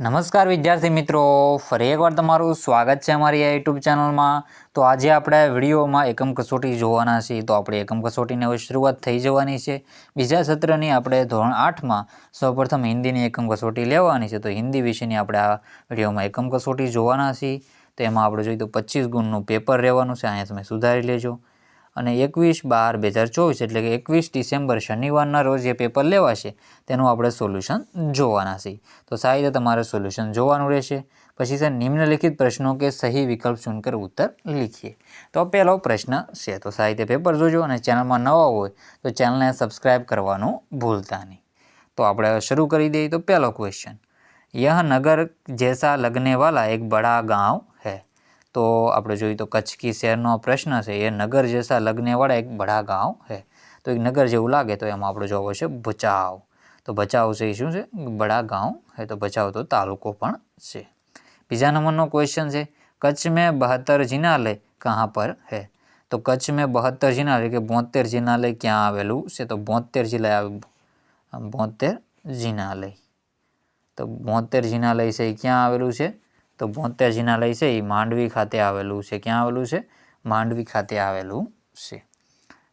નમસ્કાર વિદ્યાર્થી મિત્રો, ફરી એકવાર તમારું સ્વાગત છે અમારી આ યુટ્યુબ ચેનલમાં। તો આજે આપણે વિડીયોમાં એકમ કસોટી જોવાના છીએ। તો આપણે એકમ કસોટીની હવે શરૂઆત થઈ જવાની છે। બીજા સત્રની આપણે ધોરણ 8માં સૌપ્રથમ હિન્દીની એકમ કસોટી લેવાની છે। તો હિન્દી વિષયની આપણે આ વિડીયોમાં એકમ કસોટી જોવાના છીએ। તો એમાં આપણે જોઈએ તો 25 ગુણનું પેપર રહેવાનું છે, અહીંયા તમે સુધારી લેજો। અને 21/12/2024 એટલે કે 21 ડિસેમ્બર શનિવારના રોજ જે પેપર લેવાશે તેનું આપણે સોલ્યુશન જોવાના છીએ। તો સાહિત્ય તમારે સોલ્યુશન જોવાનું રહેશે। પછી છે નિમ્નલિખિત પ્રશ્નો કે સહી વિકલ્પ ચૂનकर ઉત્તર લીખીએ। તો પહેલો પ્રશ્ન છે, તો સાહિત્ય પેપર જોજો અને ચેનલમાં નવા હોય તો ચેનલને સબસ્ક્રાઈબ કરવાનું ભૂલતા નહીં। તો આપણે શરૂ કરી દઈએ। તો પહેલો ક્વેશ્ચન, यह नगर जैसा लगने वाला एक बड़ा गांव है। तो આપણે જોઈએ તો કચ્છ કી શહેરનો પ્રશ્ન છે, એ નગર જેસા લગને વાળા એક બડા ગાંવ હે। તો એક નગર જેવું લાગે તો એમાં આપણો જવાબ હશે ભચાઉ। તો ભચાઉ છે એ શું છે? બડા ગાંવ હે। તો ભચાઉ તો તાલુકો પણ છે। બીજા નંબરનો ક્વેશ્ચન છે, કચ્છ में 72 જિનાલય કहाँ પર है। તો કચ્છ में 72 જિનાલય કે 72 જિનાલય ક્યાં આવેલું છે? તો 72 જિલ્લા 72 જિનાલય। તો 72 જિનાલય છે એ ક્યાં આવેલું છે? તો 72 જિનાલય છે એ માંડવી ખાતે આવેલું છે। ક્યાં આવેલું છે? માંડવી ખાતે આવેલું છે।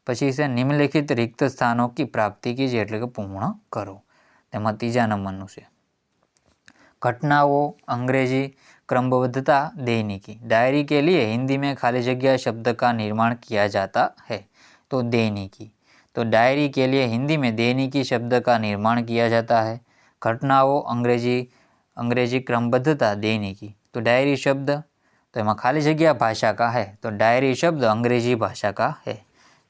પછી છે નિમ્નલિખિત રિક્ત સ્થાનો की प्राप्ति कीजिए એટલે કે પૂર્ણ કરો। તેમાં ત્રીજા નંબરનું છે, घटनाओं अंग्रेजी क्रमबद्धता देने की। डायरी के लिए हिंदी में खाली जगह शब्द का निर्माण किया जाता है। तो देने की, तो डायरी के लिए हिंदी में देने की शब्द का निर्माण किया जाता है। घटनाओं अंग्रेजी क्रमबद्धता देने की, तो डायरी शब्द तो एમાં खाली जगह भाषा का है। तो डायरी शब्द अंग्रेजी भाषा का है।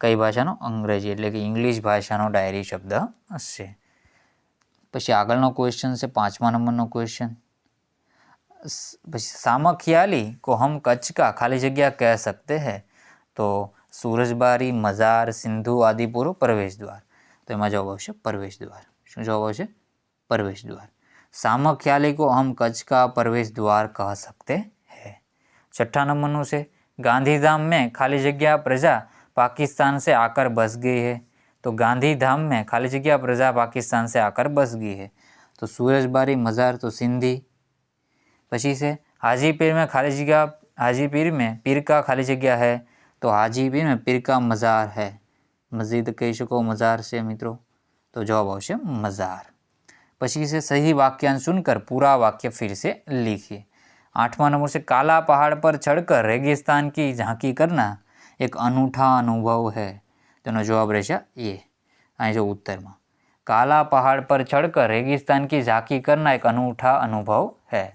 कई भाषाનો? अंग्रेजी એટલે કે ઇંગ્લિશ ભાષાનો ડાયરી શબ્દ છે। પછી આગળનો ક્વેશ્ચન છે 5મા નંબરનો ક્વેશ્ચન, सामखियाली को हम कच्छ का खाली जगह कह सकते हैं। तो सूरजबारी, मजार, सिंधु, आदिपुर, प्रवेश द्वार। तो एમાં જવાબ આવશે प्रवेश द्वार। શું જવાબ આવશે? प्रवेश द्वार। सामखियाली को हम कच्छ का प्रवेश द्वार कह सकते हैं। 6ठा नंबरનું છે, गांधीधाम में खाली जगह प्रजा पाकिस्तान से आकर बस गई है। तो गांधीधाम में खाली जगह प्रजा पाकिस्तान से आकर बस गई है। तो सूरजबारी, मजार, तो सिंधी। પછી છે हाजीपीर में खाली जगह, हाजीपीर में पीर का खाली जगह है। तो हाजीपीर में पीर का मजार है। मस्जिद કહી શકો, मजार છે મિત્રો। तो जवाब આવશે मजार। પછી છે सही वाक्यांश सुनकर पूरा वाक्य फिर से लिखिए। 8वां नंबर से काला पहाड़ पर चढ़कर रेगिस्तान की झांकी करना एक अनूठा अनुभव है। તેનો જવાબ રહેશે એ। અહીં જો ઉત્તરમાં काला पहाड़ पर चढ़कर रेगिस्तान की झांकी करना एक अनूठा अनुभव है।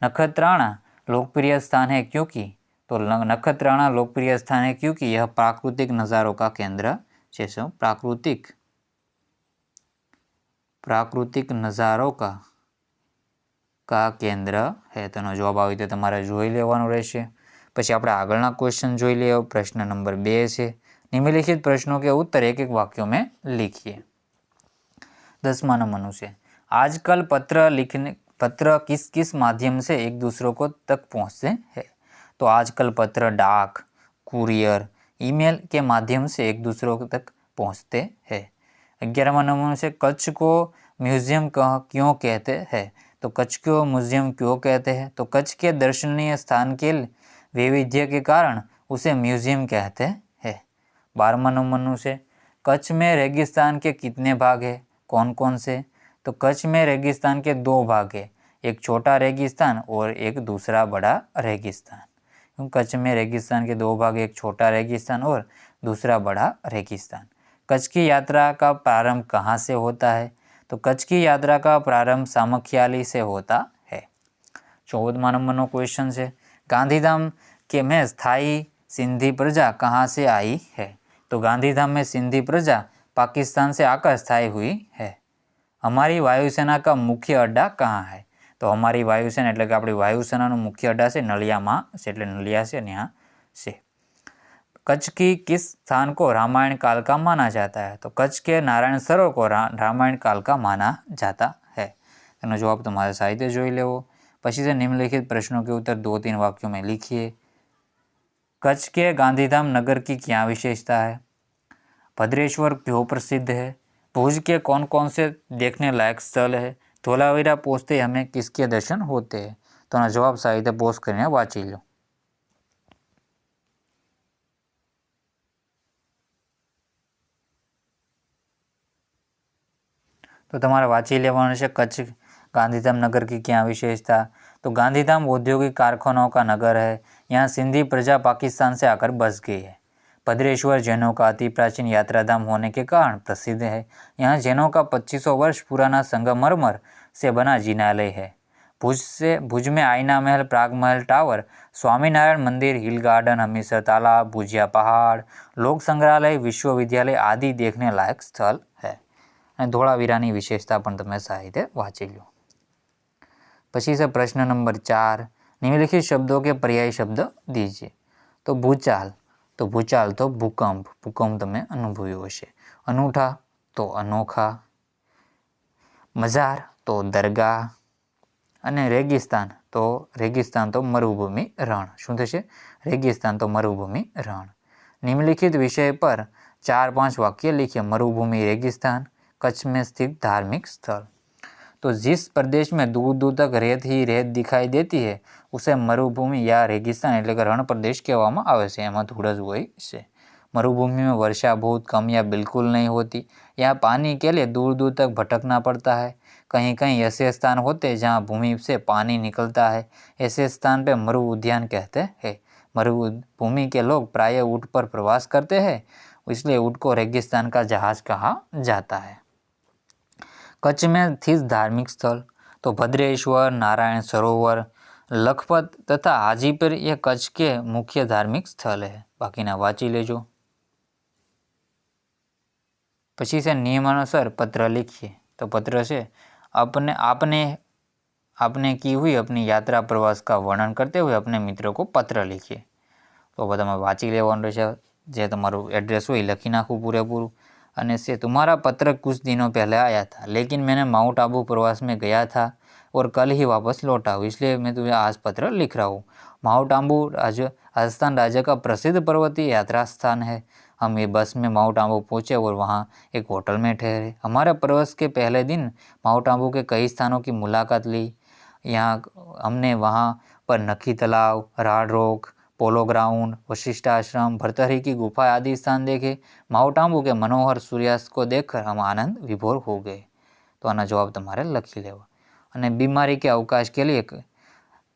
नखत्राणा लोकप्रिय स्थान है क्योंकि, तो नखत्राणा लोकप्रिय स्थान है क्योंकि यह प्राकृतिक नज़ारों का केंद्र है। सो प्राकृतिक नज़ारों का केंद्र है। તેનો જવાબ આવી રીતે તમારે જોઈ લેવાનો રહેશે। પછી આપણે આગળના ક્વેશ્ચન જોઈ લઈએ। પ્રશ્ન નંબર 2 છે, निम्नलिखित प्रश्नों के उत्तर एक एक वाक्यों में लिखिए। 10वां नंबरનું છે, आजकल पत्र किस किस माध्यम से एक दूसरों को तक पहुँचते हैं। तो आजकल पत्र डाक, कुरियर, ईमेल के माध्यम से एक दूसरों तक पहुँचते हैं। 11वां नंबर से कच्छ को म्यूजियम क्यों कहते हैं। तो कच्छ को म्यूजियम क्यों कहते हैं। तो कच्छ के दर्शनीय स्थान के वैविध्य के कारण उसे म्यूजियम कहते हैं। 12वां नंबर से कच्छ में रेगिस्तान के कितने भाग हैं, कौन कौन से। तो कच्छ में रेगिस्तान के 2 भाग हैं, एक छोटा रेगिस्तान और एक दूसरा बड़ा रेगिस्तान। कच्छ में रेगिस्तान के 2 भाग, एक छोटा रेगिस्तान और दूसरा बड़ा रेगिस्तान। कच्छ की यात्रा का प्रारंभ कहाँ से होता है। तो कच्छ की यात्रा का प्रारंभ सामखियाली से होता है। 14वां नंबरનો क्वेश्चन છે, गांधीधाम के में स्थायी सिंधी प्रजा कहाँ से आई है। तो गांधीधाम में सिंधी प्रजा पाकिस्तान से आकर स्थायी हुई है। हमारी वायुसेना का मुख्य अड्डा कहाँ है। तो हमारी वायुसेना એટલે કે આપણી વાયુસેનાનું મુખ્ય અડ્ડા છે નલિયામાં છે, એટલે નલિયા છે ત્યાં છે। कच्छ की किस स्थान को रामायण काल का माना जाता है। तो कच्छ के नारायण सरोवर को रामायण काल का माना जाता है। તેનો જવાબ તમારે સાહિત્ય જોઈ લેવો। પછી से निम्नलिखित प्रश्नों के उत्तर 2-3 वाक्यों में लिखिए। कच्छ के गांधीधाम नगर की क्या विशेषता है। भद्रेश्वर क्यों प्रसिद्ध है। भुज के कौन कौन से देखने लायक स्थल है। धोलावीरा पहुँचते हमें किसके दर्शन होते हैं? तो आना जवाब सारी રીતે પોઝ કરીને વાંચી લો। तो તમારે વાંચી લેવાનું છે कच्छ गांधीधाम नगर की क्या विशेषता। तो गांधीधाम औद्योगिक कारखानों का नगर है। यहाँ सिंधी प्रजा पाकिस्तान से आकर बस गई है। भद्रेश्वर जैनों का अति प्राचीन यात्राधाम होने के कारण प्रसिद्ध है। यहाँ जैनों का 2500 वर्ष पुराना संगमरमर से बना जिनालय है। भुज में आईना महल, प्राग महल टावर, स्वामीनारायण मंदिर, हिल गार्डन, हमीरसर तालाब, भुजिया पहाड़, लोक संग्रहालय, विश्वविद्यालय आदि देखने लायक स्थल है। धोलावीरानी विशेषता पण तमे सारी રીતે વાંચી લો। પછી છે પ્રશ્ન નંબર 4, निम्नलिखित शब्दों के पर्यायी शब्द दीजिए। तो भूचाल, तो भूचाल तो भूकंप, भूकंप तमे अनुभव्यो हशे। अनूठा तो अनोखा, मजार तो दरगाह, અને રેગિસ્તાન તો મરુભૂમિ રણ। શું થશે? રેગિસ્તાન તો મરુભૂમિ રણ। निम्नलिखित विषय पर 4-5 वाक्य लिखिए। मरुभूमि, रेगिस्तान, कच्छ में स्थित धार्मिक स्थल। तो जिस प्रदेश में दूर दूर तक रेत ही रेत दिखाई देती है उसे मरुभूमि या रेगिस्तान એટલે કે રણ પ્રદેશ કહેવામાં આવે છે। એમાં ધૂળ જ હોય છે। मरुभूमि में वर्षा बहुत कम या बिल्कुल नहीं होती। यहाँ पानी के लिए दूर दूर तक भटकना पड़ता है। कहीं कहीं ऐसे स्थान होते हैं जहाँ भूमि से पानी निकलता है। ऐसे स्थान पे मरु उद्यान कहते हैं। मरुभूमि के लोग प्रायः ऊँट पर प्रवास करते हैं, इसलिए ऊँट को रेगिस्तान का जहाज कहा जाता है। कच्छ में स्थित धार्मिक स्थल, तो भद्रेश्वर, नारायण सरोवर, लखपत तथा हाजीपुर ये कच्छ के मुख्य धार्मिक स्थल है। बाकीना वाँची लेजो। पछी से नियमानुसार पत्र लिखिए। तो पत्र से आपने की हुई अपनी यात्रा प्रवास का वर्णन करते हुए अपने मित्रों को पत्र लिखिए। तो बधाમાં વાંચી લેવાનું રહેશે। જે તમારું એડ્રેસ હોય લખી નાખવું પૂરેપૂરું। અને से तुम्हारा पत्र कुछ दिनों पहले आया था, लेकिन मैंने माउंट आबू प्रवास में गया था और कल ही वापस लौटा हूँ, इसलिए मैं तुम्हें आज पत्र लिख रहा हूँ। माउंट आबू राजस्थान राज्य का प्रसिद्ध पर्वतीय यात्रा स्थान है। हम ये बस में माउंट आबू पहुँचे और वहाँ एक होटल में ठहरे। हमारे प्रवास के पहले दिन माउंट आबू के कई स्थानों की मुलाकात ली। यहाँ हमने वहाँ पर Nakhi Talab, Toad Rock, polo ground, Vashishtha Ashram, Bhartrihari की गुफा आदि स्थान देखे। माउंट आबू के मनोहर सूर्यास्त को देखकर हम आनंद विभोर हो गए। तो आना जवाब तमारे लखी लेवा। અને बीमारी के अवकाश के लिए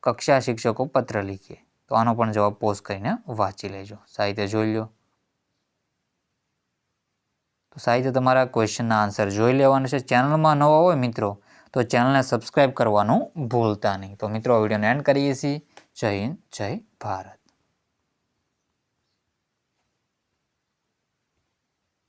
कक्षा शिक्षक को पत्र लिखिए। तो आनो पण जवाब पोस्ट કરીને વાંચી લેજો। સાહિત્ય જોઈ લો। તો સાહિત્ય તમારા ક્વેશ્ચનના આન્સર જોઈ લેવાના છે। ચેનલમાં નવા હોય મિત્રો તો ચેનલને સબસ્ક્રાઈબ કરવાનું ભૂલતા નહીં। તો મિત્રો વિડીયોને એન્ડ કરીએ છીએ। જય હિન્દ, જય ભારત।